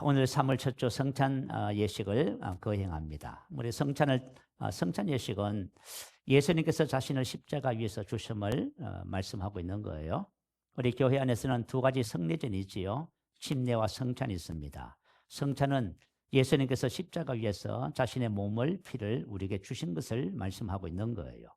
오늘 3월 첫 주 성찬 예식을 거행합니다. 우리 성찬 예식은 예수님께서 자신을 십자가 위에서 주심을 말씀하고 있는 거예요. 우리 교회 안에서는 두 가지 성례전이 있지요. 침례와 성찬이 있습니다. 성찬은 예수님께서 십자가 위에서 자신의 몸을 피를 우리에게 주신 것을 말씀하고 있는 거예요.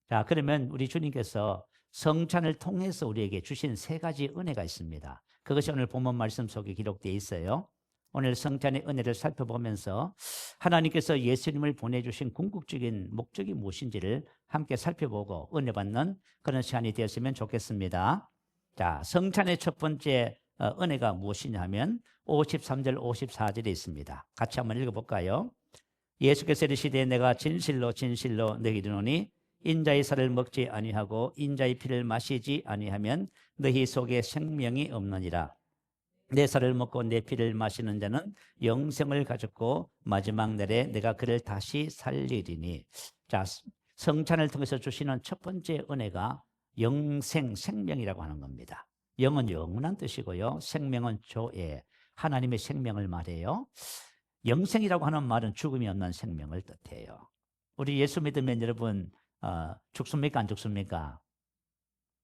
자, 그러면 우리 주님께서 성찬을 통해서 우리에게 주신 세 가지 은혜가 있습니다. 그것이 오늘 본문 말씀 속에 기록되어 있어요. 오늘 성찬의 은혜를 살펴보면서 하나님께서 예수님을 보내주신 궁극적인 목적이 무엇인지를 함께 살펴보고 은혜 받는 그런 시간이 되었으면 좋겠습니다. 자, 성찬의 첫 번째 은혜가 무엇이냐 하면 53절 54절에 있습니다. 같이 한번 읽어볼까요? 예수께서 이르시되 내가 진실로 진실로 너희에게 이르노니 인자의 살을 먹지 아니하고 인자의 피를 마시지 아니하면 너희 속에 생명이 없느니라. 내 살을 먹고 내 피를 마시는 자는 영생을 가졌고 마지막 날에 내가 그를 다시 살리리니. 자, 성찬을 통해서 주시는 첫 번째 은혜가 영생, 생명이라고 하는 겁니다. 영은 영원한 뜻이고요. 생명은 조애, 하나님의 생명을 말해요. 영생이라고 하는 말은 죽음이 없는 생명을 뜻해요. 우리 예수 믿으면 여러분 죽습니까? 안 죽습니까?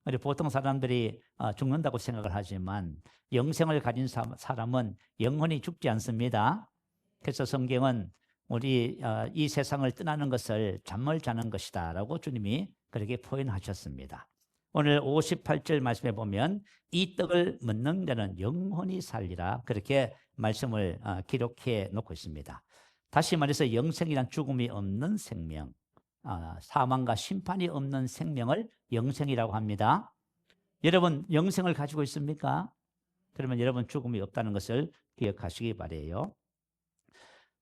우리 보통 사람들이 죽는다고 생각을 하지만 영생을 가진 사람은 영원히 죽지 않습니다. 그래서 성경은 우리 이 세상을 떠나는 것을 잠을 자는 것이다 라고 주님이 그렇게 표현하셨습니다. 오늘 58절 말씀에 보면 이 떡을 먹는 자는 영원히 살리라 그렇게 말씀을 기록해 놓고 있습니다. 다시 말해서 영생이란 죽음이 없는 생명, 사망과 심판이 없는 생명을 영생이라고 합니다. 여러분 영생을 가지고 있습니까? 그러면 여러분 죽음이 없다는 것을 기억하시기 바라요.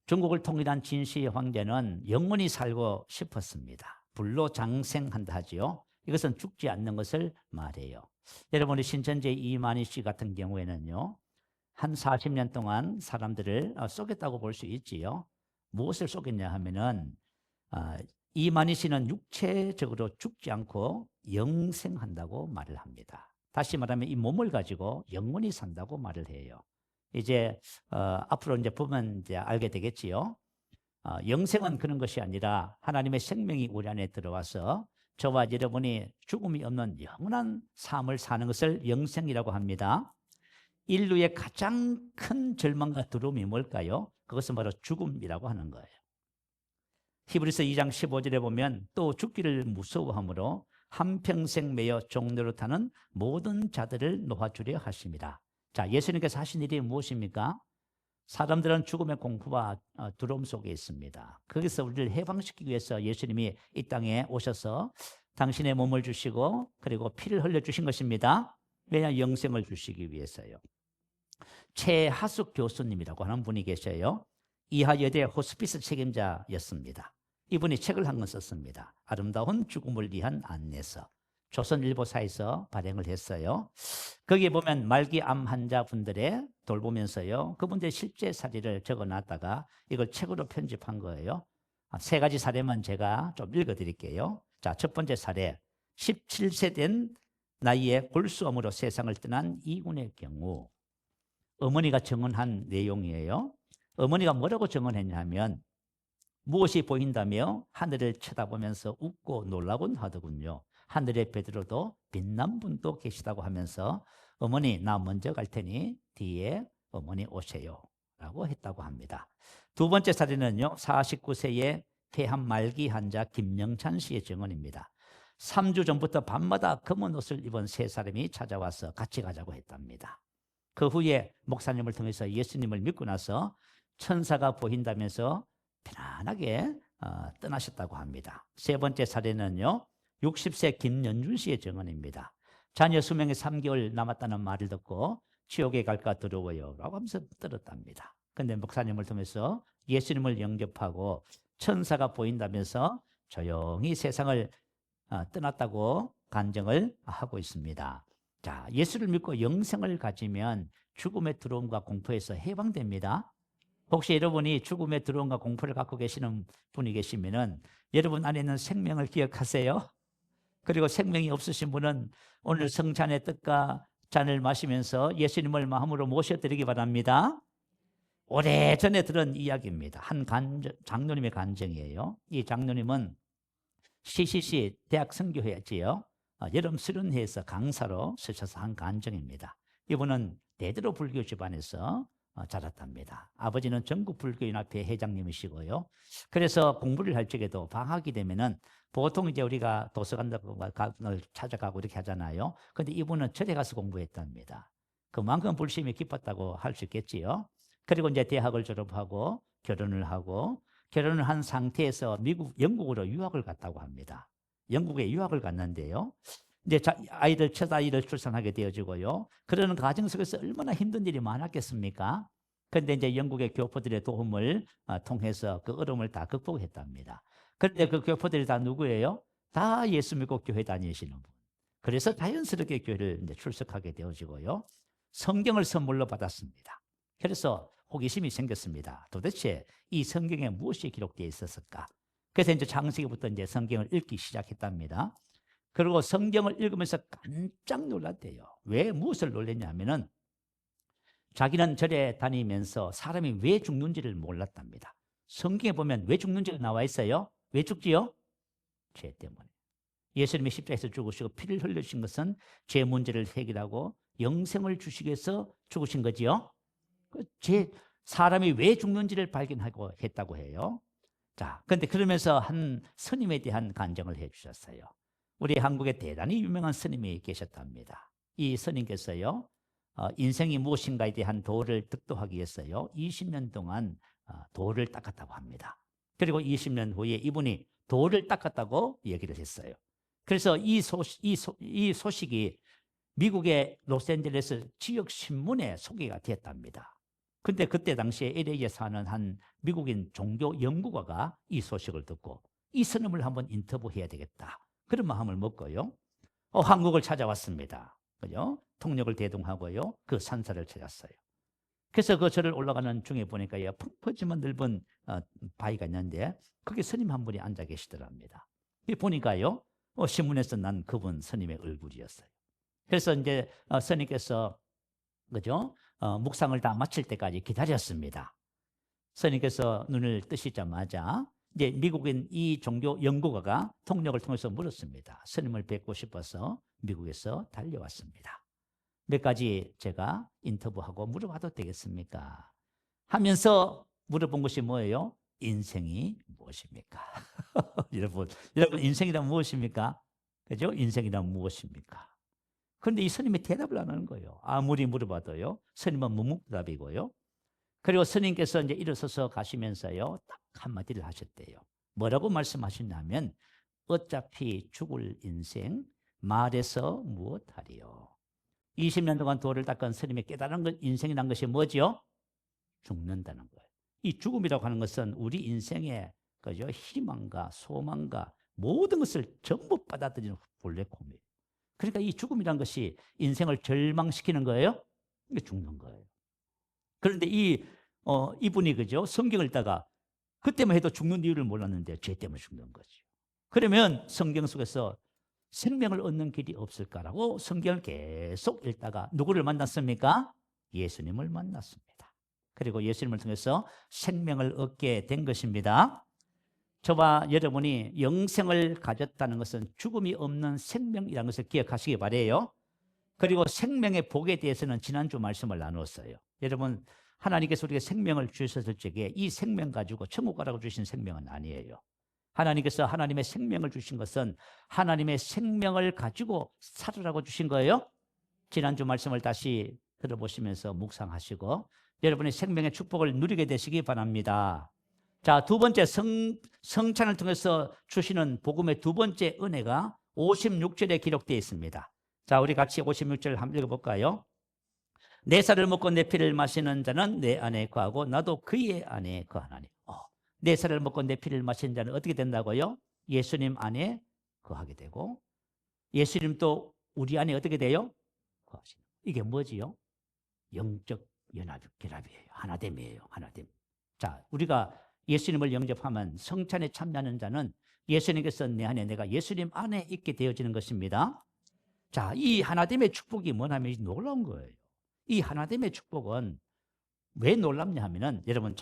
중국을 통일한 진시 황제는 영원히 살고 싶었습니다. 불로장생한다 하지요. 이것은 죽지 않는 것을 말해요. 여러분이 신천지 이만희 씨 같은 경우에는요, 한 40년 동안 사람들을 쏘겠다고 볼 수 있지요. 무엇을 쏘겠냐 하면은 이만희 씨는 육체적으로 죽지 않고 영생한다고 말을 합니다. 다시 말하면 이 몸을 가지고 영원히 산다고 말을 해요. 이제 앞으로 이제 보면 이제 알게 되겠지요. 영생은 그런 것이 아니라 하나님의 생명이 우리 안에 들어와서 저와 여러분이 죽음이 없는 영원한 삶을 사는 것을 영생이라고 합니다. 인류의 가장 큰 절망과 두려움이 뭘까요? 그것은 바로 죽음이라고 하는 거예요. 히브리서 2장 15절에 보면 또 죽기를 무서워함으로 한평생 매여 종로를 타는 모든 자들을 놓아주려 하십니다. 자, 예수님께서 하신 일이 무엇입니까? 사람들은 죽음의 공포와 두려움 속에 있습니다. 거기서 우리를 해방시키기 위해서 예수님이 이 땅에 오셔서 당신의 몸을 주시고 그리고 피를 흘려주신 것입니다. 왜냐? 영생을 주시기 위해서요. 최하숙 교수님이라고 하는 분이 계셔요. 이하여대 호스피스 책임자였습니다. 이분이 책을 한 권 썼습니다. 아름다운 죽음을 위한 안내서. 조선일보사에서 발행을 했어요. 거기에 보면 말기암 환자분들의 돌보면서요, 그분들의 실제 사례를 적어놨다가 이걸 책으로 편집한 거예요. 세 가지 사례만 제가 좀 읽어드릴게요. 자, 첫 번째 사례. 17세 된 나이에 골수암으로 세상을 떠난 이군의 경우. 어머니가 증언한 내용이에요. 어머니가 뭐라고 증언했냐면 무엇이 보인다며 하늘을 쳐다보면서 웃고 놀라곤 하더군요. 하늘의 베드로도 빛난 분도 계시다고 하면서 어머니 나 먼저 갈 테니 뒤에 어머니 오세요 라고 했다고 합니다. 두 번째 사례는요, 49세의 폐암 말기 환자 김영찬 씨의 증언입니다. 3주 전부터 밤마다 검은 옷을 입은 세 사람이 찾아와서 같이 가자고 했답니다. 그 후에 목사님을 통해서 예수님을 믿고 나서 천사가 보인다면서 편안하게 떠나셨다고 합니다. 세 번째 사례는요, 60세 김연준 씨의 증언입니다. 자녀 수명이 3개월 남았다는 말을 듣고 지옥에 갈까 두려워요 라고 하면서 떨었답니다. 그런데 목사님을 통해서 예수님을 영접하고 천사가 보인다면서 조용히 세상을 떠났다고 간증을 하고 있습니다. 자, 예수를 믿고 영생을 가지면 죽음의 두려움과 공포에서 해방됩니다. 혹시 여러분이 죽음의 두려움과 공포를 갖고 계시는 분이 계시면은 여러분 안에 있는 생명을 기억하세요. 그리고 생명이 없으신 분은 오늘 성찬의 떡과 잔을 마시면서 예수님을 마음으로 모셔드리기 바랍니다. 오래전에 들은 이야기입니다. 한 장로님의 간증이에요. 이 장로님은 CCC 대학 선교회지요. 여름 수련회에서 강사로 쓰셔서 한 간증입니다. 이분은 대대로 불교 집안에서 자랐답니다. 아버지는 전국 불교연합회 회장님이시고요. 그래서 공부를 할 적에도 방학이 되면은 보통 이제 우리가 도서관을 찾아가고 이렇게 하잖아요. 근데 이분은 절에 가서 공부했답니다. 그만큼 불심이 깊었다고 할 수 있겠지요. 그리고 이제 대학을 졸업하고 결혼을 한 상태에서 영국으로 유학을 갔다고 합니다. 영국에 유학을 갔는데요. 이제 첫 아이를 출산하게 되어지고요. 그러는 과정 속에서 얼마나 힘든 일이 많았겠습니까? 그런데 이제 영국의 교포들의 도움을 통해서 그 어려움을 다 극복했답니다. 그런데 그 교포들이 다 누구예요? 다 예수 믿고 교회 다니시는 분. 그래서 자연스럽게 교회를 이제 출석하게 되어지고요. 성경을 선물로 받았습니다. 그래서 호기심이 생겼습니다. 도대체 이 성경에 무엇이 기록되어 있었을까? 그래서 이제 창세기부터 이제 성경을 읽기 시작했답니다. 그리고 성경을 읽으면서 깜짝 놀랐대요. 왜 무엇을 놀랐냐면은 자기는 절에 다니면서 사람이 왜 죽는지를 몰랐답니다. 성경에 보면 왜 죽는지가 나와 있어요. 왜 죽지요? 죄 때문에. 예수님이 십자가에서 죽으시고 피를 흘리신 것은 죄 문제를 해결하고 영생을 주시기 위해서 죽으신 거지요. 사람이 왜 죽는지를 발견하고 했다고 해요. 자, 근데 그러면서 한 스님에 대한 간증을 해 주셨어요. 우리 한국에 대단히 유명한 스님이 계셨답니다. 이 스님께서요, 인생이 무엇인가에 대한 도를 득도하기 위해서요, 20년 동안 도를 닦았다고 합니다. 그리고 20년 후에 이분이 도를 닦았다고 얘기를 했어요. 그래서 이 소식이 미국의 로스앤젤레스 지역 신문에 소개가 됐답니다. 근데 그때 당시에 LA에 사는 한 미국인 종교 연구가가 이 소식을 듣고 이 스님을 한번 인터뷰해야 되겠다. 그런 마음을 먹고요. 한국을 찾아왔습니다. 그죠? 통역을 대동하고요. 그 산사를 찾았어요. 그래서 그 절을 올라가는 중에 보니까 펑퍼짐한 넓은 바위가 있는데 거기 스님 한 분이 앉아 계시더랍니다. 보니까요. 신문에서 난 그분 스님의 얼굴이었어요. 그래서 이제 스님께서 그죠? 묵상을 다 마칠 때까지 기다렸습니다. 스님께서 눈을 뜨시자마자 이제 미국인 이 종교 연구가가 통역을 통해서 물었습니다. 스님을 뵙고 싶어서 미국에서 달려왔습니다. 몇 가지 제가 인터뷰하고 물어봐도 되겠습니까? 하면서 물어본 것이 뭐예요? 인생이 무엇입니까? 여러분 인생이란 무엇입니까? 그죠? 인생이란 무엇입니까? 그런데 이 스님이 대답을 안 하는 거예요. 아무리 물어봐도요. 스님은 묵묵부답이고요. 그리고 스님께서 이제 일어서서 가시면서요. 딱 한마디를 하셨대요. 뭐라고 말씀하셨냐면 어차피 죽을 인생 말해서 무엇하리요. 20년 동안 도를 닦은 스님이 깨달은 것, 인생이란 것이 뭐죠? 죽는다는 거예요. 이 죽음이라고 하는 것은 우리 인생의 그죠? 희망과 소망과 모든 것을 전부 받아들이는 블랙홀이에요. 그러니까 이 죽음이란 것이 인생을 절망시키는 거예요. 이게 죽는 거예요. 그런데 이분이 그죠? 성경을 읽다가 그때만 해도 죽는 이유를 몰랐는데 죄 때문에 죽는 거죠. 그러면 성경 속에서 생명을 얻는 길이 없을까라고 성경을 계속 읽다가 누구를 만났습니까? 예수님을 만났습니다. 그리고 예수님을 통해서 생명을 얻게 된 것입니다. 저와 여러분이 영생을 가졌다는 것은 죽음이 없는 생명이라는 것을 기억하시기 바라요. 그리고 생명의 복에 대해서는 지난주 말씀을 나눴어요. 여러분 하나님께서 우리에게 생명을 주셨을 적에 이 생명 가지고 천국 가라고 주신 생명은 아니에요. 하나님께서 하나님의 생명을 주신 것은 하나님의 생명을 가지고 살으라고 주신 거예요. 지난주 말씀을 다시 들어보시면서 묵상하시고 여러분의 생명의 축복을 누리게 되시기 바랍니다. 자, 두 번째 성찬을 통해서 주시는 복음의 두 번째 은혜가 56절에 기록되어 있습니다. 자, 우리 같이 56절 한번 읽어볼까요? 내 살을 먹고 내 피를 마시는 자는 내 안에 거하고 나도 그의 안에 거하나니. 내 살을 먹고 내 피를 마시는 자는 어떻게 된다고요? 예수님 안에 거하게 되고 예수님도 우리 안에 어떻게 돼요? 거하시는. 이게 뭐지요? 영적 결합이에요. 하나됨이에요. 하나됨. 자, 우리가 예수님을 영접하면 성찬에 참여하는 자는 예수님께서 내 안에 내가 예수님 안에 있게 되어지는 것입니다. 자, 이 하나됨의 축복이 뭐냐면 놀라운 거예요. 이 하나됨의 축복은 왜 놀랍냐 하면은 여러분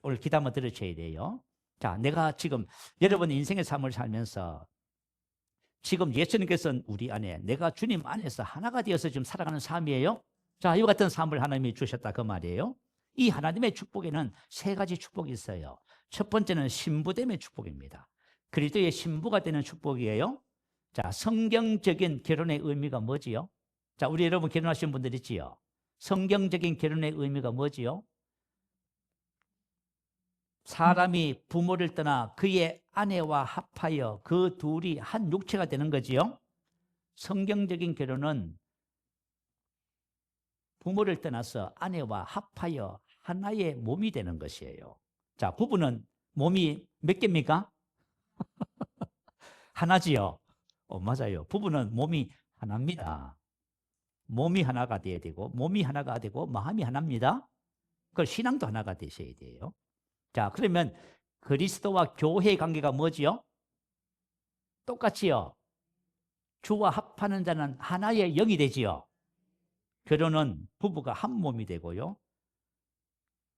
오늘 기도 한번 들으셔야 돼요. 자, 내가 지금 여러분 인생의 삶을 살면서 지금 예수님께서는 우리 안에 내가 주님 안에서 하나가 되어서 지금 살아가는 삶이에요. 자, 이와 같은 삶을 하나님이 주셨다 그 말이에요. 이 하나님의 축복에는 세 가지 축복이 있어요. 첫 번째는 신부됨의 축복입니다. 그리스도의 신부가 되는 축복이에요. 자, 성경적인 결혼의 의미가 뭐지요? 자, 우리 여러분 결혼하신 분들 있지요? 성경적인 결혼의 의미가 뭐지요? 사람이 부모를 떠나 그의 아내와 합하여 그 둘이 한 육체가 되는 거지요. 성경적인 결혼은 부모를 떠나서 아내와 합하여 하나의 몸이 되는 것이에요. 자, 부부는 몸이 몇 개입니까? 하나지요. 맞아요. 부부는 몸이 하나입니다. 몸이 하나가 돼야 되고, 몸이 하나가 되고, 마음이 하나입니다. 그걸 신앙도 하나가 되셔야 돼요. 자, 그러면 그리스도와 교회의 관계가 뭐지요? 똑같지요. 주와 합하는 자는 하나의 영이 되지요. 결혼은 부부가 한 몸이 되고요.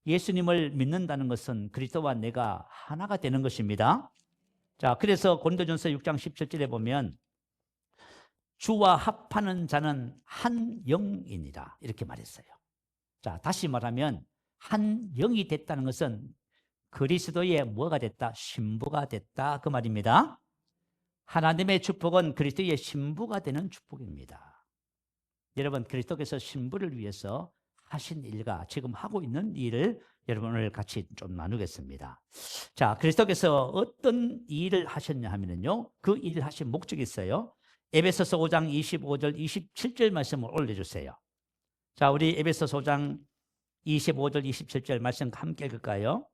예수님을 믿는다는 것은 그리스도와 내가 하나가 되는 것입니다. 자, 그래서 고린도전서 6장 17절에 보면 주와 합하는 자는 한 영이니라 이렇게 말했어요. 자, 다시 말하면 한 영이 됐다는 것은 그리스도의 뭐가 됐다? 신부가 됐다 그 말입니다. 하나님의 축복은 그리스도의 신부가 되는 축복입니다. 여러분, 그리스도께서 신부를 위해서 하신 일과 지금 하고 있는 일을 여러분을 같이 좀 나누겠습니다. 자, 그리스도께서 어떤 일을 하셨냐 하면요, 그 일을 하신 목적이 있어요. 에베소서 5장 25절 27절 말씀을 올려주세요. 자, 우리 에베소서 5장 25절 27절 말씀 함께 읽을까요?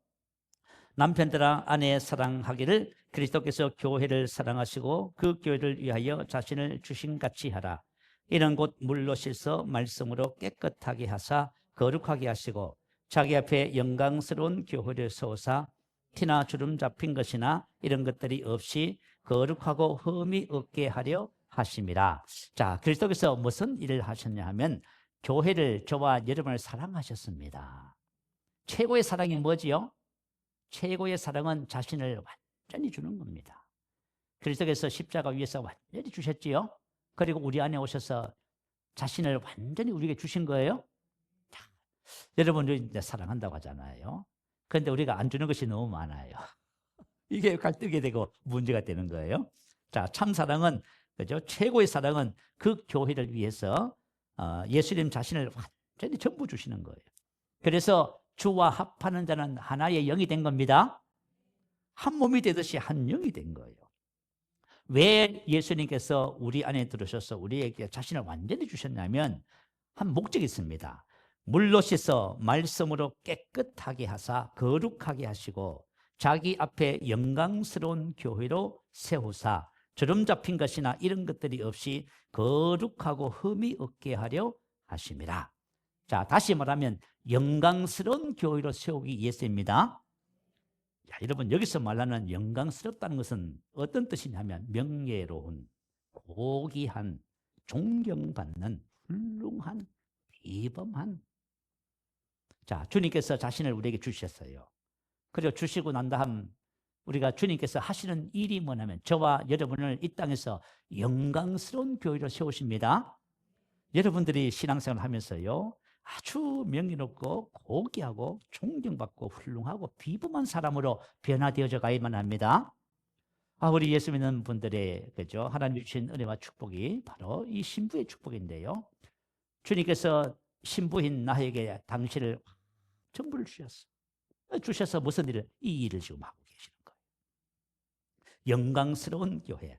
남편들아 아내 사랑하기를 그리스도께서 교회를 사랑하시고 그 교회를 위하여 자신을 주신같이 하라. 이는 곧 물로 씻어 말씀으로 깨끗하게 하사 거룩하게 하시고 자기 앞에 영광스러운 교회를 세우사 티나 주름 잡힌 것이나 이런 것들이 없이 거룩하고 흠이 없게 하려 하심이라. 자, 그리스도께서 무슨 일을 하셨냐 하면 교회를, 저와 여러분을 사랑하셨습니다. 최고의 사랑이 뭐지요? 최고의 사랑은 자신을 완전히 주는 겁니다. 그리스도께서 십자가 위에서 완전히 주셨지요. 그리고 우리 안에 오셔서 자신을 완전히 우리에게 주신 거예요. 자, 여러분들 이제 사랑한다고 하잖아요. 그런데 우리가 안 주는 것이 너무 많아요. 이게 갈등이 되고 문제가 되는 거예요. 자, 참 사랑은, 그죠? 최고의 사랑은 그 교회를 위해서 예수님 자신을 완전히 전부 주시는 거예요. 그래서 주와 합하는 자는 하나의 영이 된 겁니다. 한 몸이 되듯이 한 영이 된 거예요. 왜 예수님께서 우리 안에 들으셔서 우리에게 자신을 완전히 주셨냐면 한 목적이 있습니다. 물로 씻어 말씀으로 깨끗하게 하사 거룩하게 하시고 자기 앞에 영광스러운 교회로 세우사 주름 잡힌 것이나 이런 것들이 없이 거룩하고 흠이 없게 하려 하심이라. 자, 다시 말하면 영광스러운 교회로 세우기 위해서입니다. 자, 여러분, 여기서 말하는 영광스럽다는 것은 어떤 뜻이냐면 명예로운, 고귀한, 존경받는, 훌륭한, 비범한. 자, 주님께서 자신을 우리에게 주셨어요. 그리고 주시고 난 다음 우리가 주님께서 하시는 일이 뭐냐면 저와 여러분을 이 땅에서 영광스러운 교회로 세우십니다. 여러분들이 신앙생활을 하면서요, 아주 명예롭고 고귀하고 존경받고 훌륭하고 비범한 사람으로 변화되어져 가야만 합니다. 우리 예수 믿는 분들의, 그죠, 하나님 주신 은혜와 축복이 바로 이 신부의 축복인데요. 주님께서 신부인 나에게 당신을 전부를 주셔서 무슨 일을, 이 일을 지금 하고 계시는 거예요. 영광스러운 교회.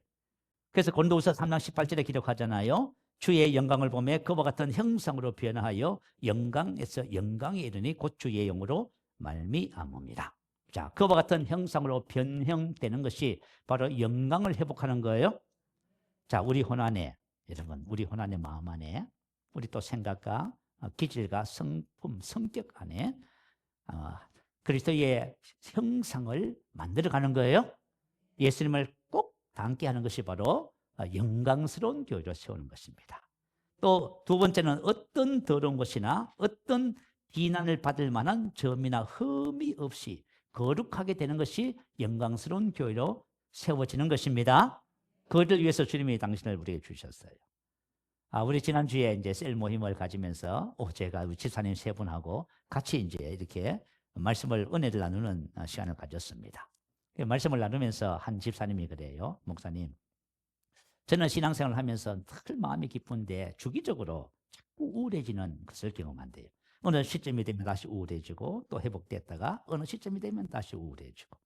그래서 고린도후서 3장 18절에 기록하잖아요. 주의 영광을 보며 그와 같은 형상으로 변화하여 영광에서 영광에 이르니 곧 주의 영으로 말미암음이라. 자, 그와 같은 형상으로 변형되는 것이 바로 영광을 회복하는 거예요. 자, 우리 혼 안에, 여러분, 우리 혼 안에, 마음 안에, 우리 또 생각과 기질과 성품, 성격 안에 그리스도의 형상을 만들어가는 거예요. 예수님을 꼭 닮게 하는 것이 바로 영광스러운 교회로 세우는 것입니다. 또 두 번째는 어떤 더러운 것이나 어떤 비난을 받을 만한 점이나 흠이 없이 거룩하게 되는 것이 영광스러운 교회로 세워지는 것입니다. 그를 위해서 주님이 당신을 우리에게 주셨어요. 우리 지난주에 이제 셀 모임을 가지면서 제가 우리 집사님 세 분하고 같이 이제 이렇게 말씀을, 은혜를 나누는 시간을 가졌습니다. 말씀을 나누면서 한 집사님이 그래요. 목사님, 저는 신앙생활을 하면서 늘 마음이 기쁜데 주기적으로 자꾸 우울해지는 것을 경험한대요. 어느 시점이 되면 다시 우울해지고 또 회복됐다가 어느 시점이 되면 다시 우울해지고.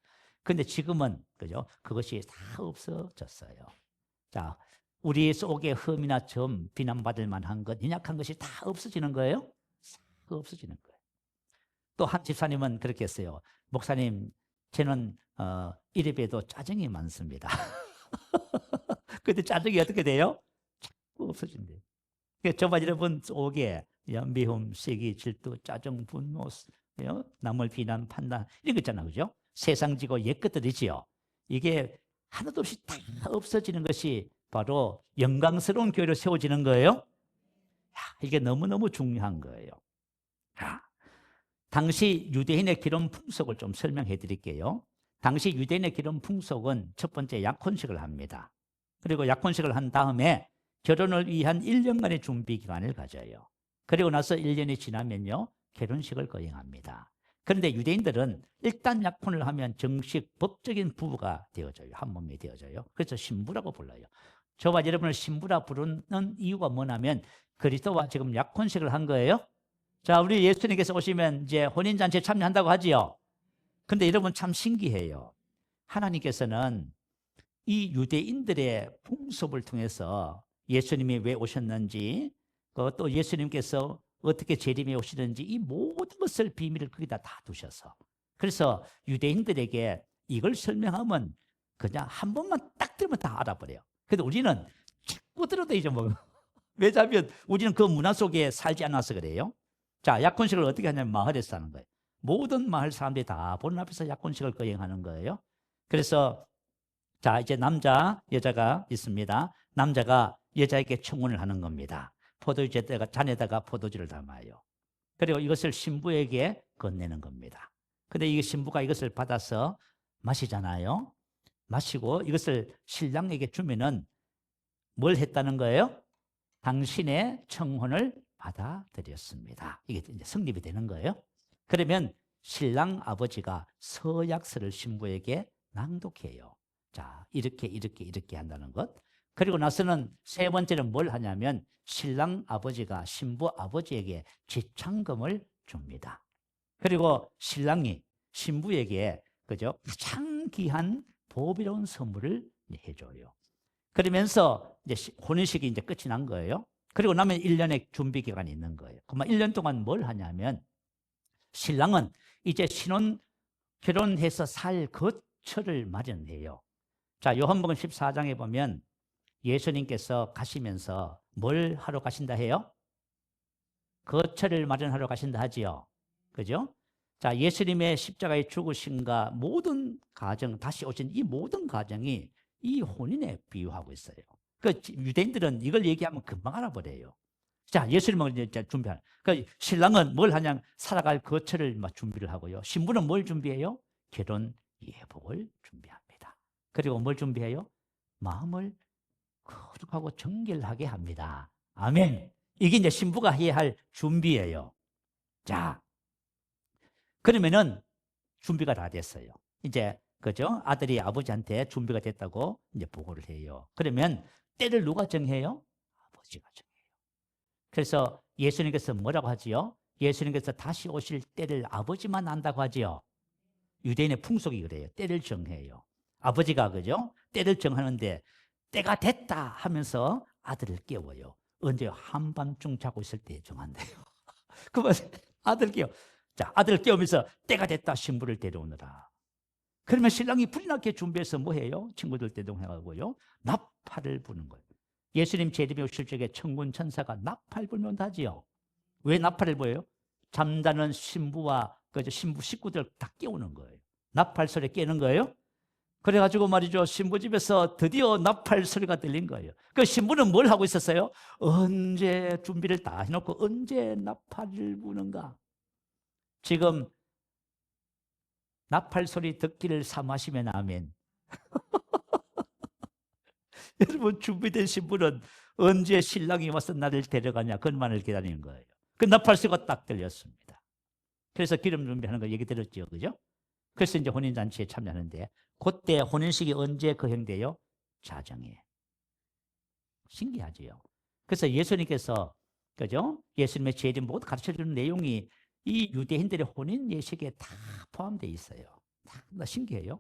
근데 지금은 그죠? 그것이 다 없어졌어요. 자, 우리 속에 흠이나 점, 비난받을 만한 것, 연약한 것이 다 없어지는 거예요. 다 없어지는 거예요. 또 한 집사님은 그렇게 했어요. 목사님, 저는 이래봬도 짜증이 많습니다. 근데 짜증이 어떻게 돼요? 자꾸 없어진대요. 저만 여러분 속에 미움, 시기, 질투, 짜증, 분노, 남을 비난, 판단 이런 거 있잖아요. 그죠? 세상지고 옛것들이지요. 이게 하나도 없이 다 없어지는 것이 바로 영광스러운 교회로 세워지는 거예요. 이게 너무너무 중요한 거예요. 당시 유대인의 결혼 풍속을 좀 설명해 드릴게요. 당시 유대인의 결혼 풍속은 첫 번째 약혼식을 합니다. 그리고 약혼식을 한 다음에 결혼을 위한 1년간의 준비 기간을 가져요. 그리고 나서 1년이 지나면요, 결혼식을 거행합니다. 그런데 유대인들은 일단 약혼을 하면 정식 법적인 부부가 되어져요. 한 몸이 되어져요. 그래서 신부라고 불러요. 저와 여러분을 신부라 부르는 이유가 뭐냐면 그리스도와 지금 약혼식을 한 거예요. 자, 우리 예수님께서 오시면 이제 혼인잔치에 참여한다고 하지요. 근데 여러분 참 신기해요. 하나님께서는 이 유대인들의 풍습을 통해서 예수님이 왜 오셨는지, 또 예수님께서 어떻게 재림에 오시는지 이 모든 것을 비밀을 거기다 다 두셔서, 그래서 유대인들에게 이걸 설명하면 그냥 한 번만 딱 들으면 다 알아버려요. 근데 우리는 자꾸 들어도 잊어먹어요. 왜냐하면 우리는 그 문화 속에 살지 않아서 그래요. 자, 약혼식을 어떻게 하냐면 마을에서 하는 거예요. 모든 마을 사람들이 다 보는 앞에서 약혼식을 거행하는 거예요. 그래서 자, 이제 남자, 여자가 있습니다. 남자가 여자에게 청혼을 하는 겁니다. 포도주에다가, 잔에다가 포도주를 담아요. 그리고 이것을 신부에게 건네는 겁니다. 근데 이 신부가 이것을 받아서 마시잖아요. 마시고 이것을 신랑에게 주면은 뭘 했다는 거예요? 당신의 청혼을 받아들였습니다. 이게 이제 성립이 되는 거예요. 그러면 신랑 아버지가 서약서를 신부에게 낭독해요. 자, 이렇게 한다는 것. 그리고 나서는 세 번째는 뭘 하냐면 신랑 아버지가 신부 아버지에게 지창금을 줍니다. 그리고 신랑이 신부에게 그죠? 가장 귀한 보배로운 선물을 해줘요. 그러면서 이제 혼인식이 이제 끝이 난 거예요. 그리고 나면 1년의 준비 기간이 있는 거예요. 그러면 1년 동안 뭘 하냐면 신랑은 이제 신혼 결혼해서 살 거처를 마련해요. 자, 요한복음 14장에 보면 예수님께서 가시면서 뭘 하러 가신다 해요? 거처를 마련하러 가신다 하지요. 그죠? 자, 예수님의 십자가의 죽으심과 모든 가정, 다시 오신 이 모든 가정이 이 혼인에 비유하고 있어요. 그 유대인들은 이걸 얘기하면 금방 알아버려요. 자, 예수님은 이제 준비하는. 그 신랑은 뭘 하냐? 살아갈 거처를 막 준비를 하고요. 신부는 뭘 준비해요? 결혼 예복을 준비합니다. 그리고 뭘 준비해요? 마음을 거룩하고 정결하게 합니다. 아멘. 이게 이제 신부가 해야 할 준비예요. 자, 그러면은 준비가 다 됐어요. 이제 그죠? 아들이 아버지한테 준비가 됐다고 이제 보고를 해요. 그러면 때를 누가 정해요? 아버지가 정해요. 그래서 예수님께서 뭐라고 하지요? 예수님께서 다시 오실 때를 아버지만 안다고 하지요. 유대인의 풍속이 그래요. 때를 정해요. 아버지가 그죠? 때를 정하는데 때가 됐다 하면서 아들을 깨워요. 언제 한밤중 자고 있을 때 정한대요. 그러면 아들 깨워. 자, 아들을 깨우면서 때가 됐다 신부를 데려오느라. 그러면 신랑이 불이 나게 준비해서 뭐 해요? 친구들 대동해가고요. 나팔을 부는 거예요. 예수님 재림에 오실 적에 천군 천사가 나팔 불면 하지요. 왜 나팔을 불어요? 잠자는 신부와 그 신부 식구들 다 깨우는 거예요. 나팔 소리 깨는 거예요. 그래가지고 말이죠. 신부 집에서 드디어 나팔 소리가 들린 거예요. 그 신부는 뭘 하고 있었어요? 언제 준비를 다 해놓고 언제 나팔을 부는가? 지금 나팔 소리 듣기를 사모하시면 아멘. 여러분, 준비된 신부는 언제 신랑이 와서 나를 데려가냐, 그것만을 기다리는 거예요. 그 나팔 소리가 딱 들렸습니다. 그래서 기름 준비하는 거 얘기 들었죠, 그죠? 그래서 이제 혼인잔치에 참여하는데, 그때 혼인식이 언제 거행돼요? 자정에. 신기하지요. 그래서 예수님께서, 그죠? 예수님의 재림 모두 가르쳐주는 내용이 이 유대인들의 혼인 예식에 다 포함되어 있어요. 다 신기해요.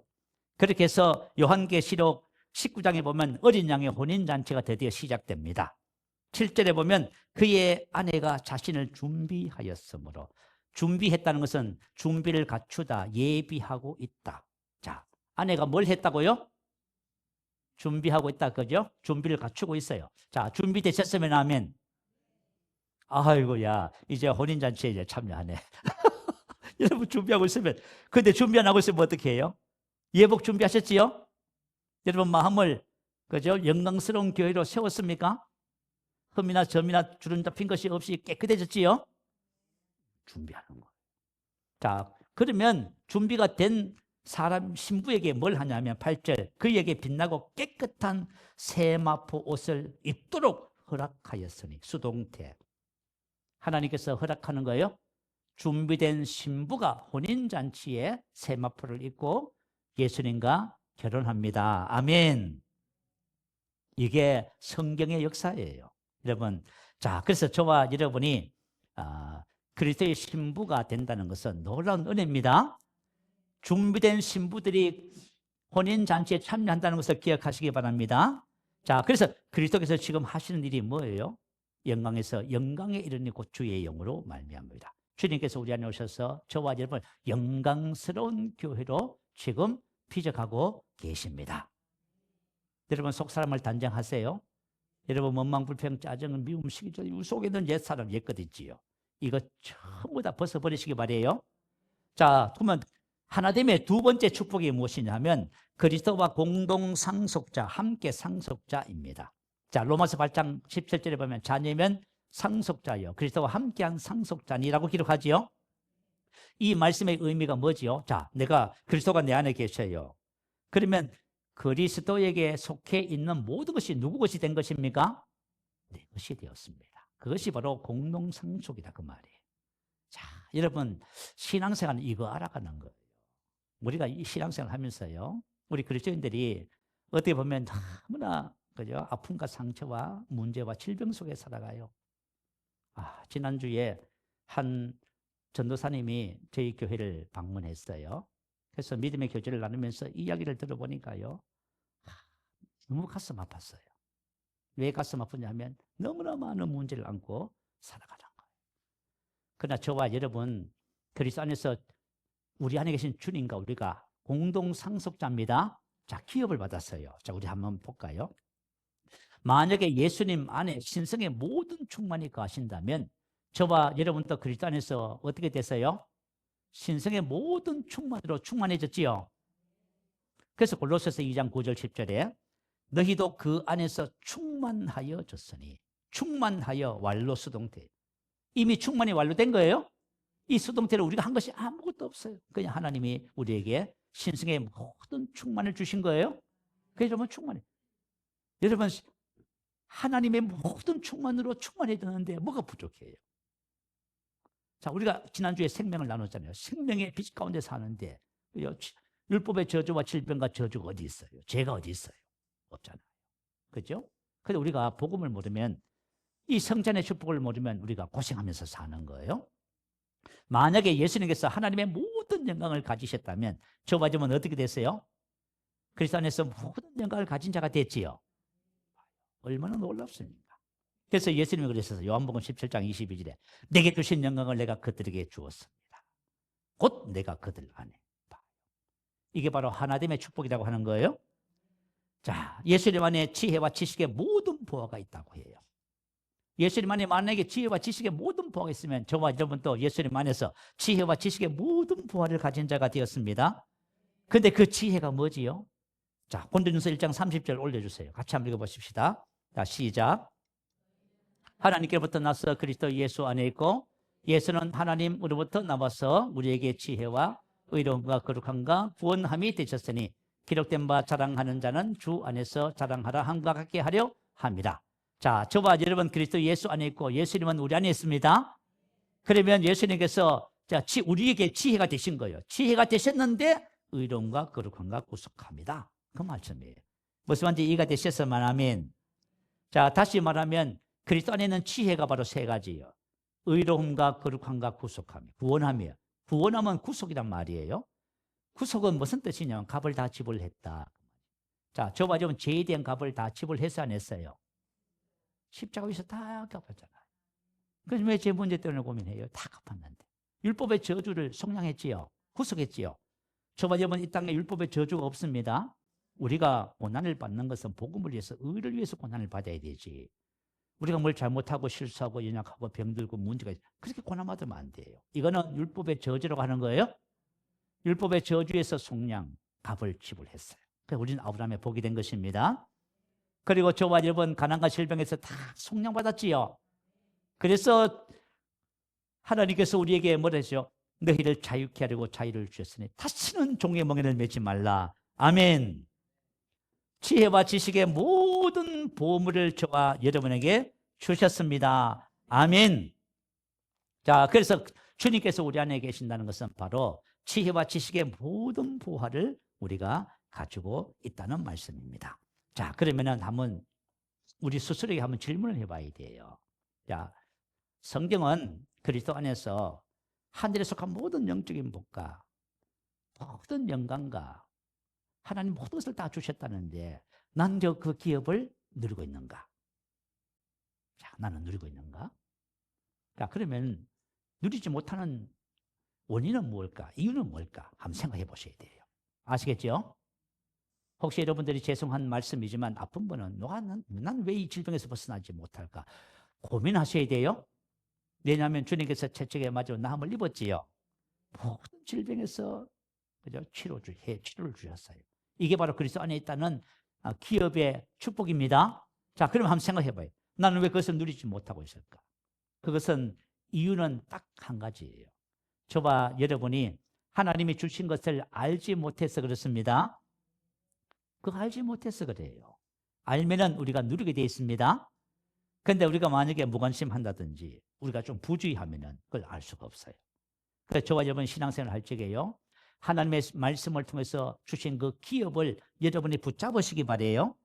그렇게 해서 요한계시록 19장에 보면 어린 양의 혼인잔치가 드디어 시작됩니다. 7절에 보면 그의 아내가 자신을 준비하였으므로, 준비했다는 것은 준비를 갖추다, 예비하고 있다. 자, 아내가 뭘 했다고요? 준비하고 있다, 그죠? 준비를 갖추고 있어요. 자, 준비되셨으면 아멘. 아이고야, 이제 혼인잔치에 이제 참여하네. 여러분, 준비하고 있으면, 근데 준비 안 하고 있으면 어떻게 해요? 예복 준비하셨지요? 여러분 마음을, 그죠? 영광스러운 교회로 세웠습니까? 흠이나 점이나 주름 잡힌 것이 없이 깨끗해졌지요? 준비하는 거예요. 자, 그러면 준비가 된 사람 신부에게 뭘 하냐면 8절, 그에게 빛나고 깨끗한 세마포 옷을 입도록 허락하였으니, 수동태. 하나님께서 허락하는 거예요. 준비된 신부가 혼인잔치에 세마포를 입고 예수님과 결혼합니다. 아멘. 이게 성경의 역사예요, 여러분. 자, 그래서 저와 여러분이 그리스도의 신부가 된다는 것은 놀라운 은혜입니다. 준비된 신부들이 혼인잔치에 참여한다는 것을 기억하시기 바랍니다. 자, 그래서 그리스도께서 지금 하시는 일이 뭐예요? 영광에서 영광에 이르니 곧 주의 영으로 말미암습니다. 주님께서 우리 안에 오셔서 저와 여러분 영광스러운 교회로 지금 피적하고 계십니다. 여러분, 속사람을 단정하세요. 여러분, 원망, 불평, 짜증, 미움, 시기죠. 이 속에는 옛사람, 옛것 있지요. 이거 전부 다 벗어버리시기 바래요. 자, 그러면 하나됨의 두 번째 축복이 무엇이냐면 그리스도와 공동 상속자, 함께 상속자입니다. 자, 로마서 8장 17절에 보면 자녀면 상속자요, 그리스도와 함께한 상속자니라고 기록하지요. 이 말씀의 의미가 뭐지요? 자, 내가 그리스도가 내 안에 계셔요. 그러면 그리스도에게 속해 있는 모든 것이 누구 것이 된 것입니까? 내 것이 되었습니다. 그것이 바로 공동상속이다, 그 말이에요. 자, 여러분, 신앙생활은 이거 알아가는 거예요. 우리가 이 신앙생활 하면서요, 우리 그리스도인들이 어떻게 보면 너무나, 그죠? 아픔과 상처와 문제와 질병 속에 살아가요. 지난주에 한 전도사님이 저희 교회를 방문했어요. 그래서 믿음의 교제를 나누면서 이야기를 들어보니까요, 너무 가슴 아팠어요. 왜 가슴 아프냐면 너무나 많은 문제를 안고 살아가는 거예요. 그러나 저와 여러분, 그리스도 안에서 우리 안에 계신 주님과 우리가 공동 상속자입니다. 자, 기업을 받았어요. 자, 우리 한번 볼까요? 만약에 예수님 안에 신성의 모든 충만이 거하신다면 저와 여러분도 그리스도 안에서 어떻게 됐어요? 신성의 모든 충만으로 충만해졌지요. 그래서 골로새서 2장 9절 10절에 너희도 그 안에서 충만하여졌으니, 충만하여 완로 수동태. 이미 충만이 완료된 거예요. 이 수동태를 우리가 한 것이 아무것도 없어요. 그냥 하나님이 우리에게 신성의 모든 충만을 주신 거예요. 그래서 여러분 충만해. 여러분, 하나님의 모든 충만으로 충만해졌는데 뭐가 부족해요? 자, 우리가 지난주에 생명을 나눴잖아요. 생명의 빛 가운데 사는데 율법의 저주와 질병과 저주가 어디 있어요? 죄가 어디 있어요? 없잖아요. 그죠? 그런데 우리가 복음을 모르면, 이 성찬의 축복을 모르면 우리가 고생하면서 사는 거예요. 만약에 예수님께서 하나님의 모든 영광을 가지셨다면 저와 여러분은 어떻게 됐어요? 그리스도 안에서 모든 영광을 가진 자가 됐지요. 얼마나 놀랍습니까? 그래서 예수님이 그러셔서 요한복음 17장 22절에 내게 주신 영광을 내가 그들에게 주었습니다. 곧 내가 그들 안에 봐요. 이게 바로 하나됨의 축복이라고 하는 거예요. 자, 예수님 안에 지혜와 지식의 모든 보화가 있다고 해요. 예수님 안에 만약에 지혜와 지식의 모든 보화가 있으면 저와 여러분도 예수님 안에서 지혜와 지식의 모든 보화를 가진 자가 되었습니다. 그런데 그 지혜가 뭐지요? 자, 고린도전서 1장 30절 올려주세요. 같이 한번 읽어보십시다. 자, 시작. 하나님께로부터 나서 그리스도 예수 안에 있고 예수는 하나님으로부터 나와서 우리에게 지혜와 의로움과 거룩함과 구원함이 되셨으니 기록된 바 자랑하는 자는 주 안에서 자랑하라 함과 같게 하려 합니다. 자, 저와 여러분 그리스도 예수 안에 있고 예수님은 우리 안에 있습니다. 그러면 예수님께서 우리에게 지혜가 되신 거예요. 지혜가 되셨는데 의로움과 거룩함과 구속합니다. 그 말씀이에요. 무슨 말인지 이해가 되셨으면 아멘. 자, 다시 말하면 그리스도 안에 있는 지혜가 바로 세 가지예요. 의로움과 거룩함과 구속함, 구원함이에요. 구원함은 구속이란 말이에요. 구속은 무슨 뜻이냐면 값을 다 지불했다. 자, 저와 여러분 죄에 대한 값을 다 지불해서 안 했어요. 십자가 위에서 다 갚았잖아요. 그래서 왜 죄 문제 때문에 고민해요? 다 갚았는데. 율법의 저주를 속량했지요. 구속했지요. 저와 여러분 이 땅에 율법의 저주가 없습니다. 우리가 고난을 받는 것은 복음을 위해서, 의를 위해서 고난을 받아야 되지. 우리가 뭘 잘못하고 실수하고 연약하고 병들고 문제가 있어, 그렇게 고난받으면 안 돼요. 이거는 율법의 저주라고 하는 거예요. 율법의 저주에서 속량, 값을 지불했어요. 그래서 우리는 아브라함의 복이 된 것입니다. 그리고 저와 여러분 가난과 질병에서 다 속량받았지요. 그래서 하나님께서 우리에게 뭐라 했죠? 너희를 자유케 하려고 자유를 주셨으니 다시는 종의 멍에를 매지 말라. 아멘. 지혜와 지식의 모든 보물을 저와 여러분에게 주셨습니다. 아멘. 자, 그래서 주님께서 우리 안에 계신다는 것은 바로 지혜와 지식의 모든 보화를 우리가 가지고 있다는 말씀입니다. 자, 그러면은 한번 우리 스스로에게 한번 질문을 해봐야 돼요. 자, 성경은 그리스도 안에서 하늘에 속한 모든 영적인 복과 모든 영광과 하나님 모든 것을 다 주셨다는데 난 그 기업을 누리고 있는가? 자, 나는 누리고 있는가? 자, 그러면 누리지 못하는 원인은 뭘까? 이유는 뭘까? 한번 생각해 보셔야 돼요. 아시겠죠? 혹시 여러분들이 죄송한 말씀이지만 아픈 분은 난 왜 이 질병에서 벗어나지 못할까? 고민하셔야 돼요. 왜냐하면 주님께서 채찍에 맞아 나음을 입었지요. 모든 질병에서 그죠? 치료를 주셨어요. 이게 바로 그리스도 안에 있다는 기업의 축복입니다. 자, 그럼 한번 생각해 봐요. 나는 왜 그것을 누리지 못하고 있을까? 그것은 이유는 딱 한 가지예요. 저와 여러분이 하나님이 주신 것을 알지 못해서 그렇습니다. 그거 알지 못해서 그래요. 알면은 우리가 누리게 되어 있습니다. 그런데 우리가 만약에 무관심한다든지 우리가 좀 부주의하면은 그걸 알 수가 없어요. 그래서 저와 여러분 신앙생활을 할 적에요, 하나님의 말씀을 통해서 주신 그 기업을 여러분이 붙잡으시기 바래요.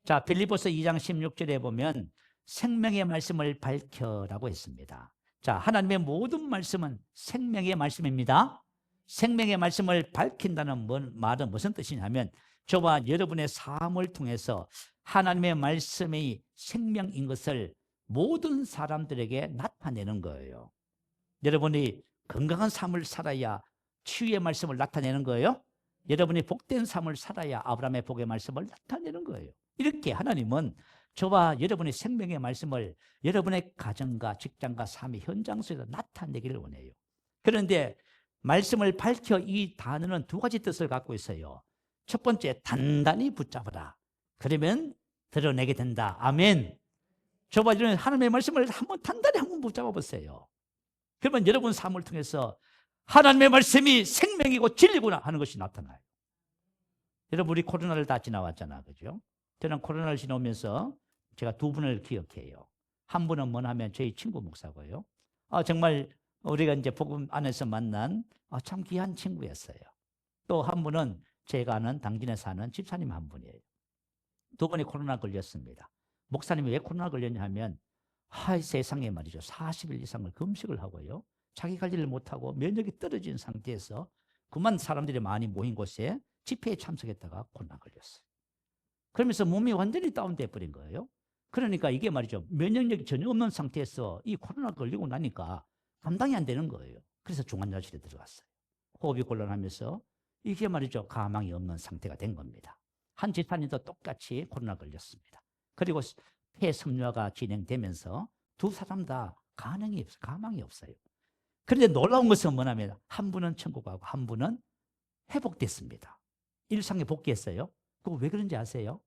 자, 빌립보서 2장 16절에 보면 생명의 말씀을 밝혀라고 했습니다. 자, 하나님의 모든 말씀은 생명의 말씀입니다. 생명의 말씀을 밝힌다는 말은 무슨 뜻이냐면 저와 여러분의 삶을 통해서 하나님의 말씀이 생명인 것을 모든 사람들에게 나타내는 거예요. 여러분이 건강한 삶을 살아야 치유의 말씀을 나타내는 거예요. 여러분이 복된 삶을 살아야 아브라함의 복의 말씀을 나타내는 거예요. 이렇게 하나님은 저와 여러분의 생명의 말씀을 여러분의 가정과 직장과 삶의 현장 속에서 나타내기를 원해요. 그런데 말씀을 밝혀, 이 단어는 두 가지 뜻을 갖고 있어요. 첫 번째, 단단히 붙잡아라. 그러면 드러내게 된다. 아멘. 저와 여러분 하나님의 말씀을 단단히 한번 붙잡아 보세요. 그러면 여러분 삶을 통해서 하나님의 말씀이 생명이고 진리구나 하는 것이 나타나요. 여러분 우리 코로나를 다 지나왔잖아, 그죠? 저는 코로나를 지나오면서 제가 두 분을 기억해요. 한 분은 뭐냐면 저희 친구 목사고요. 정말 우리가 이제 복음 안에서 만난 참 귀한 친구였어요. 또 한 분은 제가 아는 당진에 사는 집사님 한 분이에요. 두 분이 코로나 걸렸습니다. 목사님이 왜 코로나 걸렸냐 하면 세상에 말이죠, 40일 이상을 금식을 하고요, 자기 관리를 못하고 면역이 떨어진 상태에서 그만 사람들이 많이 모인 곳에 집회에 참석했다가 코로나 걸렸어요. 그러면서 몸이 완전히 다운돼 버린 거예요. 그러니까 이게 말이죠, 면역력이 전혀 없는 상태에서 이 코로나 걸리고 나니까 감당이 안 되는 거예요. 그래서 중환자실에 들어갔어요. 호흡이 곤란하면서 이게 말이죠, 가망이 없는 상태가 된 겁니다. 한 집사님도 똑같이 코로나 걸렸습니다. 그리고 폐섬유화가 진행되면서 두 사람 다 가망이 없어요. 그런데 놀라운 것은 뭐냐면 한 분은 천국 가고 한 분은 회복됐습니다. 일상에 복귀했어요. 그거 왜 그런지 아세요?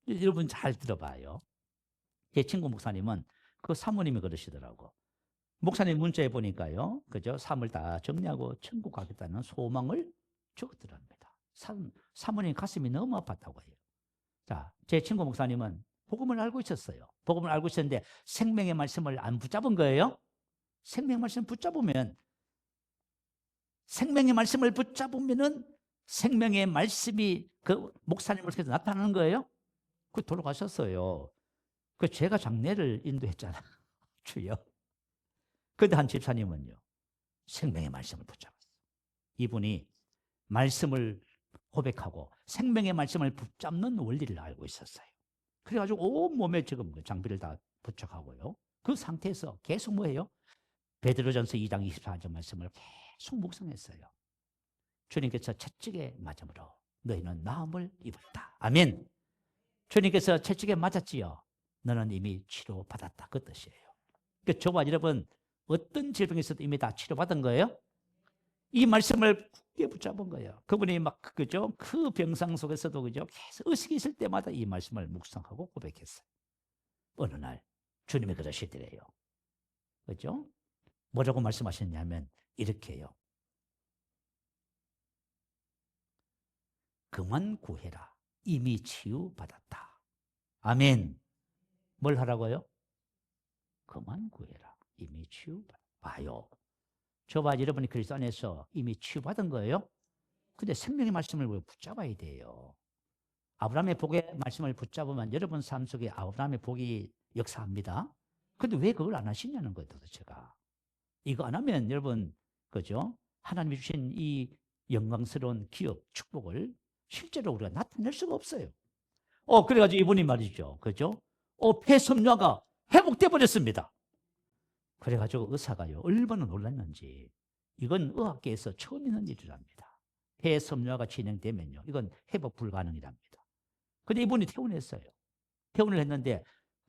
여러분 잘 들어봐요. 제 친구 목사님은 그 사모님이 그러시더라고. 목사님 문자에 보니까요, 그죠? 삶을 다 정리하고 천국 가겠다는 소망을 적었더랍니다. 사모님 가슴이 너무 아팠다고 해요. 자, 제 친구 목사님은 복음을 알고 있었어요. 복음을 알고 있었는데 생명의 말씀을 안 붙잡은 거예요. 생명의 말씀을 붙잡으면, 생명의 말씀을 붙잡으면은 생명의 말씀이 그 목사님을 통해서 나타나는 거예요. 그 돌아가셨어요. 그 제가 장례를 인도했잖아. 주여. 근데 한 집사님은요, 생명의 말씀을 붙잡았어요. 이분이 말씀을 고백하고 생명의 말씀을 붙잡는 원리를 알고 있었어요. 그래가지고 온몸에 지금 장비를 다 부착하고요. 그 상태에서 계속 뭐예요? 베드로전서 2장 24절 말씀을 계속 묵상했어요. 주님께서 채찍에 맞음으로 너희는 나음을 입었다. 아멘. 주님께서 채찍에 맞았지요. 너는 이미 치료받았다. 그 뜻이에요. 그러니까 저와 여러분 어떤 질병에서도 이미 다 치료받은 거예요. 이 말씀을 굳게 붙잡은 거예요. 그분이 막 그죠? 그 병상 속에서도 그죠? 계속 의식이 있을 때마다 이 말씀을 묵상하고 고백했어요. 어느 날 주님이 그러시더래요. 그죠? 뭐라고 말씀하셨냐면 이렇게 해요. 그만 구해라. 이미 치유받았다. 아멘. 뭘 하라고요? 그만 구해라. 이미 치유받았다. 봐요. 저와 여러분이 그리스도 안에서 이미 치유받은 거예요. 근데 생명의 말씀을 왜 붙잡아야 돼요? 아브라함의 복의 말씀을 붙잡으면 여러분 삶 속에 아브라함의 복이 역사합니다. 근데 왜 그걸 안 하시냐는 거예요, 도대체가. 이거 안 하면 여러분, 그죠? 하나님이 주신 이 영광스러운 기업, 축복을 실제로 우리가 나타낼 수가 없어요. 그래가지고 이분이 말이죠. 그죠? 폐섬유화가 회복돼 버렸습니다. 그래가지고 의사가요, 얼마나 놀랐는지. 이건 의학계에서 처음 있는 일이랍니다. 폐섬유화가 진행되면요, 이건 회복 불가능이랍니다. 근데 이분이 퇴원했어요. 퇴원을 했는데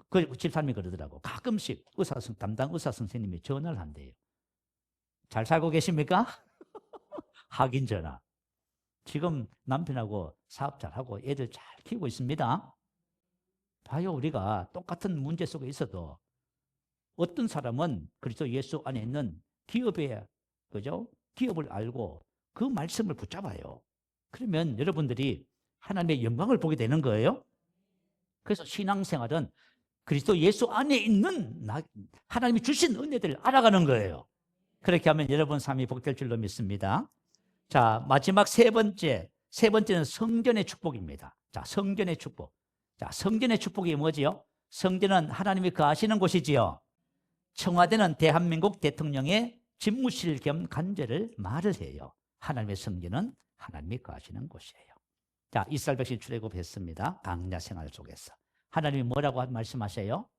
그 집사님이 그러더라고. 가끔씩 담당 의사 선생님이 전화를 한대요. 잘 살고 계십니까? 확인 전화. 지금 남편하고 사업 잘하고 애들 잘 키우고 있습니다. 봐요, 우리가 똑같은 문제 속에 있어도 어떤 사람은 그리스도 예수 안에 있는 기업에, 그죠? 기업을 알고 그 말씀을 붙잡아요. 그러면 여러분들이 하나님의 영광을 보게 되는 거예요. 그래서 신앙생활은 그리스도 예수 안에 있는 하나님이 주신 은혜들을 알아가는 거예요. 그렇게 하면 여러분 삶이 복될 줄로 믿습니다. 자, 마지막 세 번째는 성전의 축복입니다. 자, 성전의 축복. 자, 성전의 축복이 뭐지요? 성전은 하나님이 거하시는 곳이지요. 청와대는 대한민국 대통령의 집무실 겸 간제를 말을 해요. 하나님의 성전은 하나님이 거하시는 곳이에요. 자, 이스라엘 백성이 출애굽했습니다. 광야 생활 속에서. 하나님이 뭐라고 말씀하세요?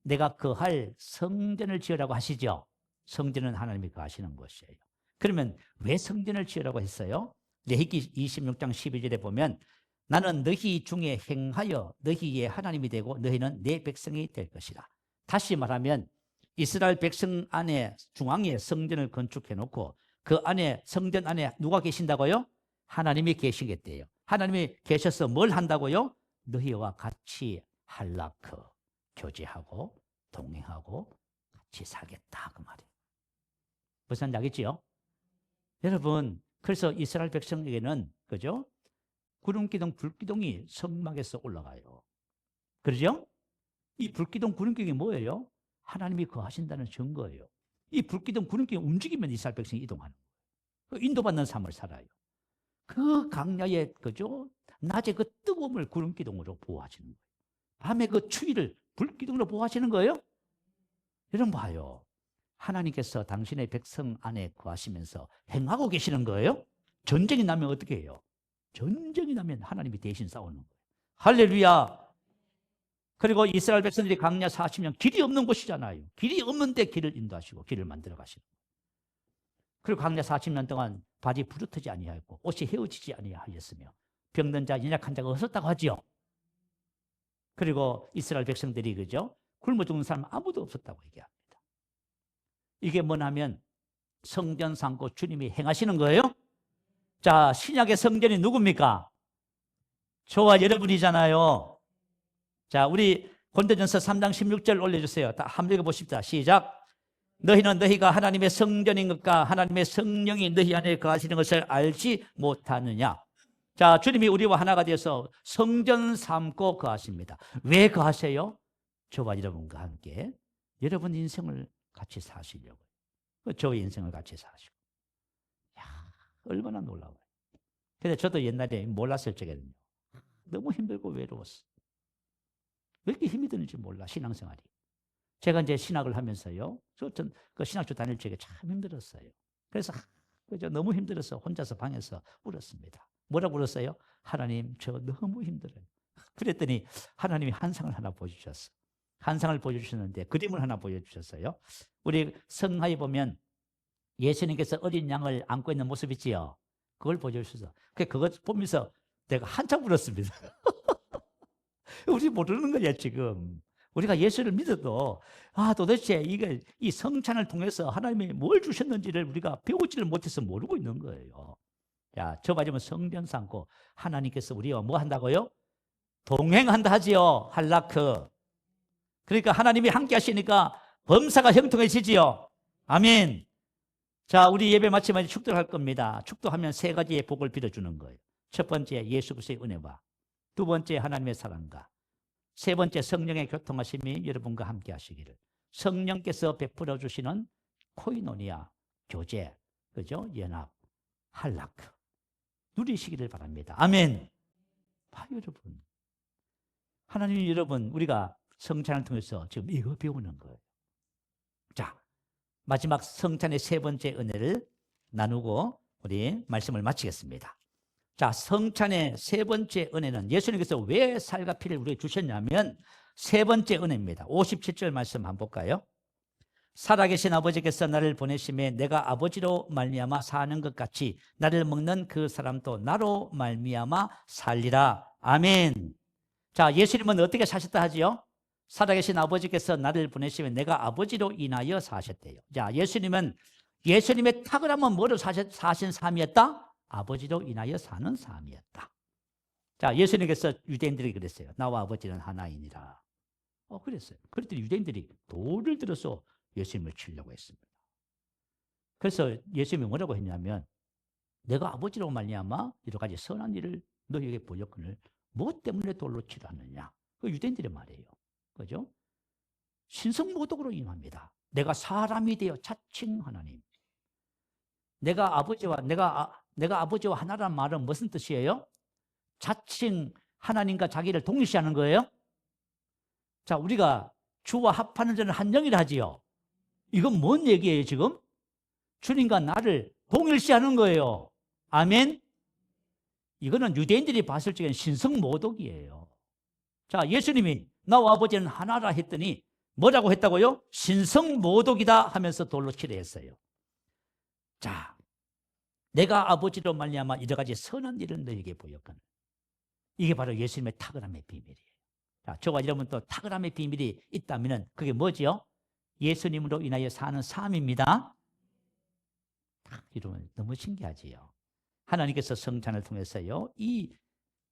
내가 거할 성전을 지으라고 하시죠. 성전은 하나님이 거하시는 곳이에요. 그러면 왜 성전을 지으라고 했어요? 레위기 26장 12절에 보면 나는 너희 중에 행하여 너희의 하나님이 되고 너희는 내 백성이 될 것이라. 다시 말하면 이스라엘 백성 안에 중앙에 성전을 건축해 놓고 그 안에 성전 안에 누가 계신다고요? 하나님이 계시겠대요. 하나님이 계셔서 뭘 한다고요? 너희와 같이 할라크 교제하고 동행하고 같이 살겠다 그 말이에요. 무슨 얘기지요? 여러분, 그래서 이스라엘 백성에게는 그죠? 구름기둥, 불기둥이 성막에서 올라가요. 그러죠? 이 불기둥, 구름기둥이 뭐예요? 하나님이 거하신다는 증거예요. 이 불기둥, 구름기둥이 움직이면 이스라엘 백성이 이동하는 거예요. 인도받는 삶을 살아요. 그 강야에 그죠? 낮에 그 뜨거움을 구름기둥으로 보호하시는 거예요. 밤에 그 추위를 불기둥으로 보호하시는 거예요. 여러분 봐요. 하나님께서 당신의 백성 안에 거하시면서 행하고 계시는 거예요. 전쟁이 나면 어떻게 해요? 전쟁이 나면 하나님이 대신 싸우는 거예요. 할렐루야. 그리고 이스라엘 백성들이 광야 40년 길이 없는 곳이잖아요. 길이 없는데 길을 인도하시고 길을 만들어 가시는 거예요. 그리고 광야 40년 동안 발이 부르트지 아니하였고 옷이 헤어지지 아니하였으며 병든 자, 연약한 자가 없었다고 하지요. 그리고 이스라엘 백성들이 그죠? 굶어 죽는 사람 아무도 없었다고 얘기합니다. 이게 뭐냐면 성전 삼고 주님이 행하시는 거예요. 자, 신약의 성전이 누굽니까? 저와 여러분이잖아요. 자, 우리 고린도전서 3장 16절 올려주세요. 다 한번 읽어보십시다. 시작. 너희는 너희가 하나님의 성전인 것과 하나님의 성령이 너희 안에 거하시는 것을 알지 못하느냐. 자, 주님이 우리와 하나가 되어서 성전 삼고 거하십니다. 왜 거하세요? 저와 여러분과 함께 여러분 인생을 같이 사시려고. 저의 인생을 같이 사시고. 야, 얼마나 놀라워요. 근데 저도 옛날에 몰랐을 적에는요, 너무 힘들고 외로웠어. 왜 이렇게 힘이 드는지 몰라, 신앙생활이. 제가 이제 신학을 하면서요, 그 신학교 다닐 적에 참 힘들었어요. 그래서 너무 힘들어서 혼자서 방에서 울었습니다. 뭐라고 울었어요? 하나님, 저 너무 힘들어요. 그랬더니 하나님이 한상을 하나 보여주셨어. 한상을 보여주셨는데 그림을 하나 보여주셨어요. 우리 성화에 보면 예수님께서 어린 양을 안고 있는 모습 있지요? 그걸 보여주셔서 그거 보면서 내가 한참 울었습니다. 우리 모르는 거야 지금. 우리가 예수를 믿어도 도대체 이 성찬을 통해서 하나님이 뭘 주셨는지를 우리가 배우지를 못해서 모르고 있는 거예요. 자, 저 맞으면 성전 삼고 하나님께서 우리와 뭐 한다고요? 동행한다 하지요. 할라크. 그러니까 하나님이 함께 하시니까 범사가 형통해지지요. 아멘. 자, 우리 예배 마치면 축도를 할 겁니다. 축도하면 세 가지의 복을 빌어주는 거예요. 첫 번째, 예수 그리스도의 은혜와, 두 번째, 하나님의 사랑과, 세 번째, 성령의 교통하심이 여러분과 함께 하시기를. 성령께서 베풀어 주시는 코이노니아, 교제, 그죠? 연합, 할라크 누리시기를 바랍니다. 아멘. 여러분, 하나님이 여러분, 우리가 성찬을 통해서 지금 이거 배우는 거예요. 자, 마지막 성찬의 세 번째 은혜를 나누고 우리 말씀을 마치겠습니다. 자, 성찬의 세 번째 은혜는 예수님께서 왜 살과 피를 우리에게 주셨냐면 세 번째 은혜입니다. 57절 말씀 한번 볼까요? 살아계신 아버지께서 나를 보내심에 내가 아버지로 말미암아 사는 것 같이 나를 먹는 그 사람도 나로 말미암아 살리라. 아멘. 자, 예수님은 어떻게 사셨다 하지요? 살아계신 아버지께서 나를 보내시며 내가 아버지로 인하여 사셨대요. 자, 예수님의 탁월함은 뭐로 사신 삶이었다? 아버지로 인하여 사는 삶이었다. 자, 예수님께서 유대인들에게 그랬어요. 나와 아버지는 하나이니라. 그랬어요. 그랬더니 유대인들이 돌을 들어서 예수님을 치려고 했습니다. 그래서 예수님이 뭐라고 했냐면 내가 아버지로 말미암아 여러 가지 선한 일을 너희에게 보였거늘 뭐 때문에 돌로 치려 하느냐. 그 유대인들의 말이에요. 그죠? 신성모독으로 임합니다. 내가 사람이 되어 자칭 하나님. 내가 아버지와 하나라는 말은 무슨 뜻이에요? 자칭 하나님과 자기를 동일시하는 거예요. 자, 우리가 주와 합하는 자는 한 영이라 하지요. 이건 뭔 얘기예요 지금? 주님과 나를 동일시하는 거예요. 아멘. 이거는 유대인들이 봤을 적에는 신성모독이에요. 자, 예수님이 나와 아버지는 하나라 했더니 뭐라고 했다고요? 신성모독이다 하면서 돌로 치려 했어요. 자, 내가 아버지로 말미암아 여러 가지 선한 일을 너에게 보였거늘. 이게 바로 예수님의 탁월함의 비밀이에요. 자, 저와 여러분 또 탁월함의 비밀이 있다면 그게 뭐지요? 예수님으로 인하여 사는 삶입니다. 이러면 너무 신기하지요. 하나님께서 성찬을 통해서요, 이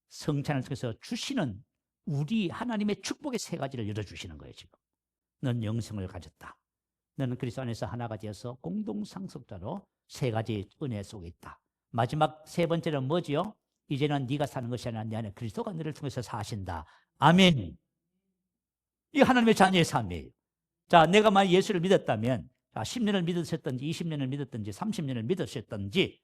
성찬을 통해서 주시는 우리 하나님의 축복의 세 가지를 열어주시는 거예요. 지금 넌 영생을 가졌다. 너는 그리스도 안에서 하나가 되어서 공동상속자로 세 가지 은혜 속에 있다. 마지막 세 번째는 뭐지요? 이제는 네가 사는 것이 아니라 내 안에 그리스도가 너를 통해서 사신다. 아멘. 이 하나님의 자녀의 삶이에요. 자, 내가 만약 예수를 믿었다면 10년을 믿으셨든지 20년을 믿었든지 30년을 믿으셨든지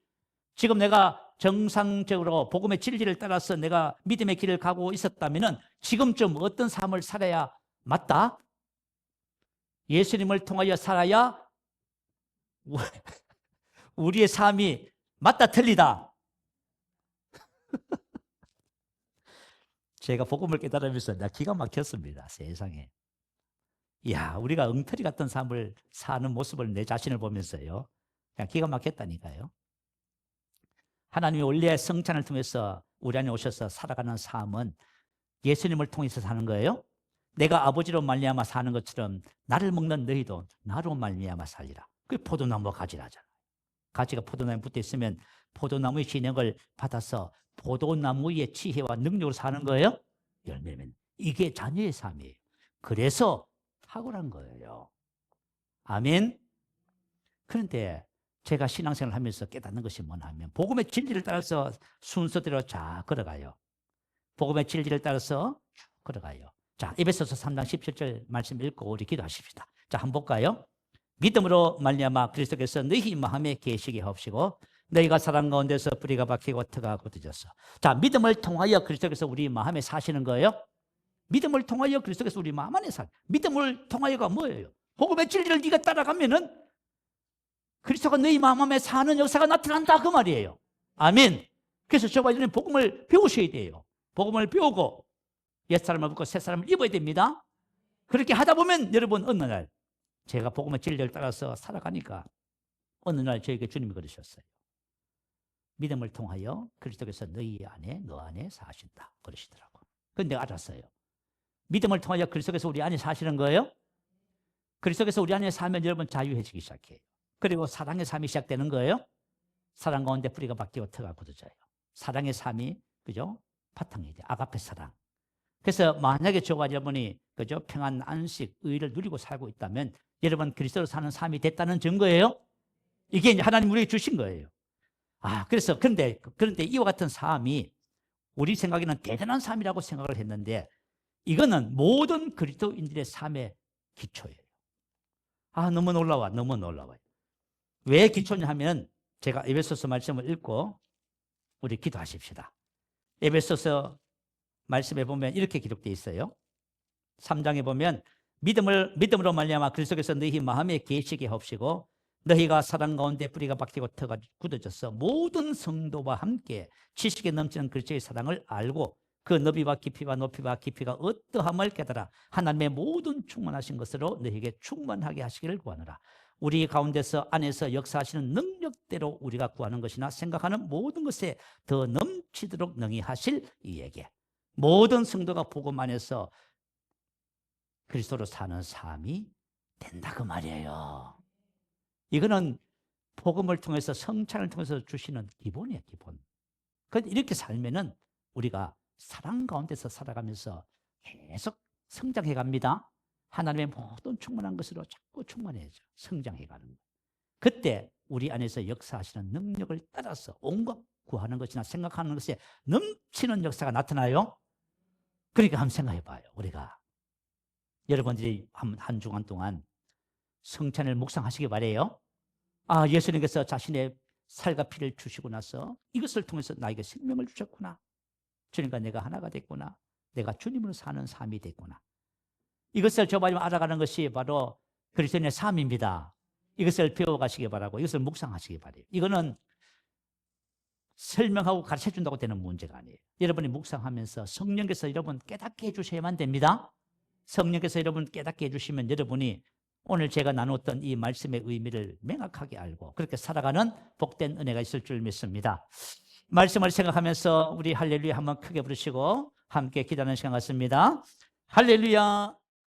지금 내가 정상적으로 복음의 진리를 따라서 내가 믿음의 길을 가고 있었다면 지금쯤 어떤 삶을 살아야 맞다? 예수님을 통하여 살아야 우리의 삶이 맞다 틀리다. 제가 복음을 깨달으면서 나 기가 막혔습니다. 세상에. 이야, 우리가 엉터리 같은 삶을 사는 모습을 내 자신을 보면서요. 그냥 기가 막혔다니까요. 하나님이 원래 성찬을 통해서 우리 안에 오셔서 살아가는 삶은 예수님을 통해서 사는 거예요. 내가 아버지로 말미암아 사는 것처럼 나를 먹는 너희도 나로 말미암아 살리라. 그게 포도나무 가지라잖아요. 가지가 포도나무에 붙어 있으면 포도나무의 진액을 받아서 포도나무의 지혜와 능력으로 사는 거예요. 열매면 이게 자녀의 삶이에요. 그래서 탁월한 거예요. 아멘. 그런데 제가 신앙생활을 하면서 깨닫는 것이 뭐냐 하면 복음의 진리를 따라서 순서대로 잘 걸어가요. 복음의 진리를 따라서 쭉 걸어가요. 자, 에베소서 3장 17절 말씀 읽고 우리 기도하십시다. 자, 한번 볼까요? 믿음으로 말미암아 그리스도께서 너희 마음에 계시게 하옵시고 너희가 사랑 가운데서 뿌리가 박히고 터가 굳어졌어. 자, 믿음을 통하여 그리스도께서 우리 마음에 사시는 거예요. 믿음을 통하여 그리스도께서 우리 마음 안에 믿음을 통하여가 뭐예요? 복음의 진리를 네가 따라가면은 그리스도가 너희 마음 안에 사는 역사가 나타난다 그 말이에요. 아멘. 그래서 저와 여러분은 복음을 배우셔야 돼요. 복음을 배우고 옛사람을 벗고 새사람을 입어야 됩니다. 그렇게 하다 보면 여러분 어느 날 제가 복음의 진리를 따라서 살아가니까 어느 날 저에게 주님이 그러셨어요. 믿음을 통하여 그리스도께서 너희 안에 너 안에 사신다 그러시더라고. 그런데 내가 알았어요. 믿음을 통하여 그리스도께서 우리 안에 사시는 거예요. 그리스도께서 우리 안에 살면 여러분 자유해지기 시작해요. 그리고 사랑의 삶이 시작되는 거예요. 사랑 가운데 뿌리가 박히고 터가 굳어져요. 사랑의 삶이 그죠? 바탕이 돼. 아가페 사랑. 그래서 만약에 저와 여러분이 그죠? 평안, 안식, 의를 누리고 살고 있다면 여러분 그리스도로 사는 삶이 됐다는 증거예요. 이게 이제 하나님 우리에게 주신 거예요. 그래서 그런데 이와 같은 삶이 우리 생각에는 대단한 삶이라고 생각을 했는데 이거는 모든 그리스도인들의 삶의 기초예요. 너무 놀라워, 너무 놀라워요. 왜 기초냐 하면 제가 에베소서 말씀을 읽고 우리 기도하십시다. 에베소서 말씀에 보면 이렇게 기록되어 있어요. 3장에 보면 믿음으로 말미암아 그리스도께서 너희 마음에 계시게 하옵시고 너희가 사랑 가운데 뿌리가 박히고 터가 굳어져서 모든 성도와 함께 지식에 넘치는 그리스도의 사랑을 알고 그 너비와 깊이와 높이와 깊이가 어떠함을 깨달아 하나님의 모든 충만하신 것으로 너희에게 충만하게 하시기를 구하노라. 우리 가운데서 안에서 역사하시는 능력대로 우리가 구하는 것이나 생각하는 모든 것에 더 넘치도록 능히 하실 이에게 모든 성도가 복음 안에서 그리스도로 사는 삶이 된다 그 말이에요. 이거는 복음을 통해서 성찬을 통해서 주시는 기본이에요, 기본. 그런데 이렇게 살면은 우리가 사랑 가운데서 살아가면서 계속 성장해 갑니다. 하나님의 모든 충만한 것으로 자꾸 충만해져 성장해 가는 거예요. 그때 우리 안에서 역사하시는 능력을 따라서 온갖 구하는 것이나 생각하는 것에 넘치는 역사가 나타나요. 그러니까 한번 생각해 봐요. 우리가 여러분들이 한 주간 동안 성찬을 묵상하시기 바래요. 예수님께서 자신의 살과 피를 주시고 나서 이것을 통해서 나에게 생명을 주셨구나. 주님과 내가 하나가 됐구나. 내가 주님으로 사는 삶이 됐구나. 이것을 저와 알아가는 것이 바로 그리스도인의 삶입니다. 이것을 배워가시기 바라고 이것을 묵상하시기 바래요. 이거는 설명하고 가르쳐준다고 되는 문제가 아니에요. 여러분이 묵상하면서 성령께서 여러분 깨닫게 해주셔야만 됩니다. 성령께서 여러분 깨닫게 해주시면 여러분이 오늘 제가 나눴던 이 말씀의 의미를 명확하게 알고 그렇게 살아가는 복된 은혜가 있을 줄 믿습니다. 말씀을 생각하면서 우리 할렐루야 한번 크게 부르시고 함께 기도하는 시간 같습니다. 할렐루야.